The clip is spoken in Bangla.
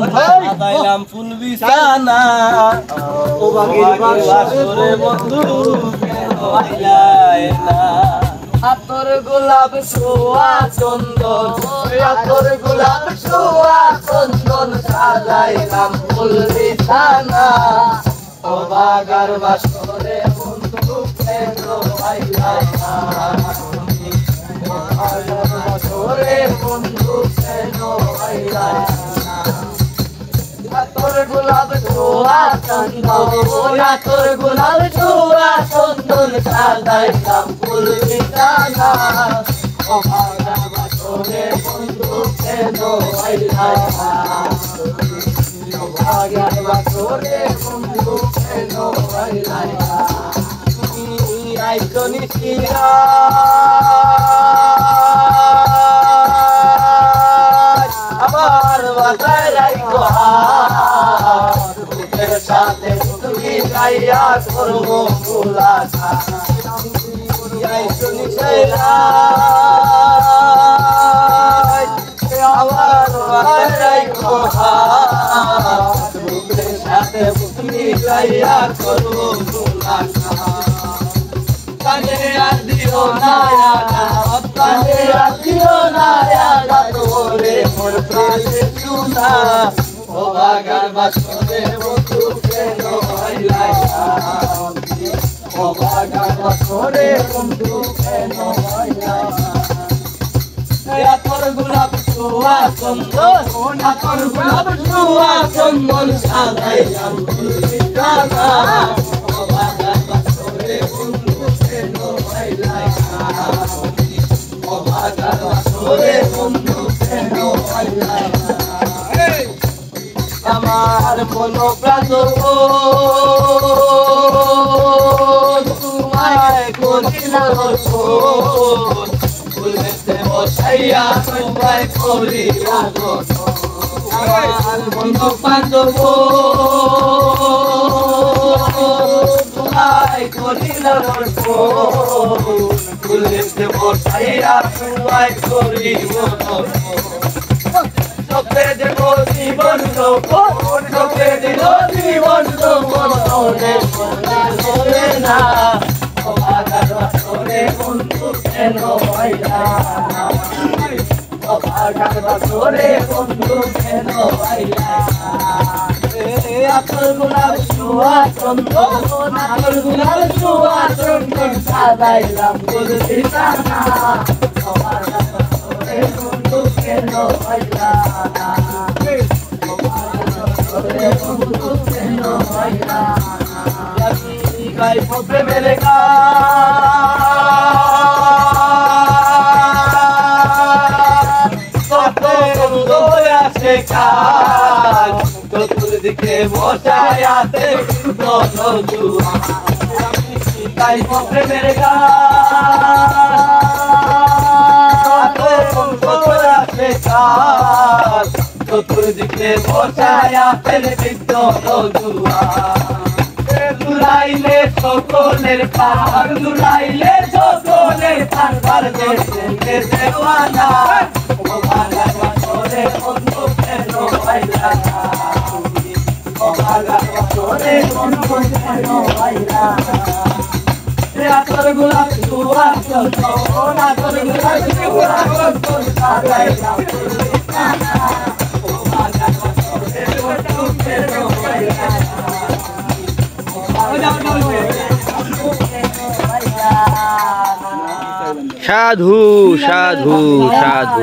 সাজাইলাম ফুল বিছানা ও বাগের বাসরে বন্ধু কেন আইলাই না আতর গোলাপ ছোঁয়া চন্দন আতর গোলাপ ছোঁয়া চন্দন সাজাইলাম ফুল বিছানা ও বাগের বাসরে বন্ধু কেন আইলাই না বাসরে বন্ধু কেন আইলাই না আতর গোলাপ ছোঁয়া চন্দন আতর গোলাপ ছোঁয়া চন্দন সাজাইলাম ফুল বিছানা ও বাগের বাসরে বন্ধু কেন আইলাই না ও বাগের বাসরে বন্ধু কেন আইলাই না আইতো নিশিরা আমার বাসায় রাইতো বুকের সাথে তুমি গাইয়া করবো মুলাকা আইতো নিশিরা আমার বাসায় রাইতো বুকের সাথে তুমি গাইয়া করবো মুলাকা কানে আদিও নায়া কানে আদিও নায়া তোরে মোর প্রাণে শুনা ও বাগের বাসরে বন্ধু কেন আইলাই না ও বাগের বাসরে বন্ধু কেন আইলাই না আতর গোলাপ ছোঁয়া চন্দন আতর গোলাপ ছোঁয়া চন্দন সাজাইলাম ফুল বিছানা ও বাগের বাসরে বন্ধু কেন আইলাই না ও বাগের বাসরে বন্ধু কেন আইলাই না আমার মন প্রাণ তোমায় করিলাম ফুলেতে বসাইয়া তোমায় করিলাম আমার মন প্রাণ তোমায় করিলাম ফুলেতে বসাইয়া তোমায় করিলাম চোখে দেব জীবন চোখে দেব জীবন মনে মনে না ও বাগের বাসরে বন্ধু কেন আইলা না ও বাগের বাসরে বন্ধু কেন আইলা না আতর গোলাপ ছোঁয়া চন্দন আতর গোলাপ ছোঁয়া চন্দন সাজাইলাম ফুল বিছানা ও বাগের বাসরে বন্ধু কেন আইলা না ও বাগের বাসরে বন্ধু কেন আইলা না আমি গাইবো প্রেমের গান কত বন্ধু আছে কাজ চতুর্দিকে বসায় আছে দুয়া আমি গাইবো প্রেমের গান চতুর্দিকে বসায়া ফেলে দুয়া লুলাইলে সকলের পার লুলাইলে সকলের পার পার দেওয়ানা ও বাগের বাসরে বন্ধু কেন আইলা না ও বাগের বাসরে বন্ধু কেন আইলা না আতর গোলাপ ছোঁয়া চন্দন আতর গোলাপ ছোঁয়া চন্দন সাজাইলাম ফুল বিছানা ও বাগের বাসরে বন্ধু কেন আইলা না সাধু সাধু সাধু।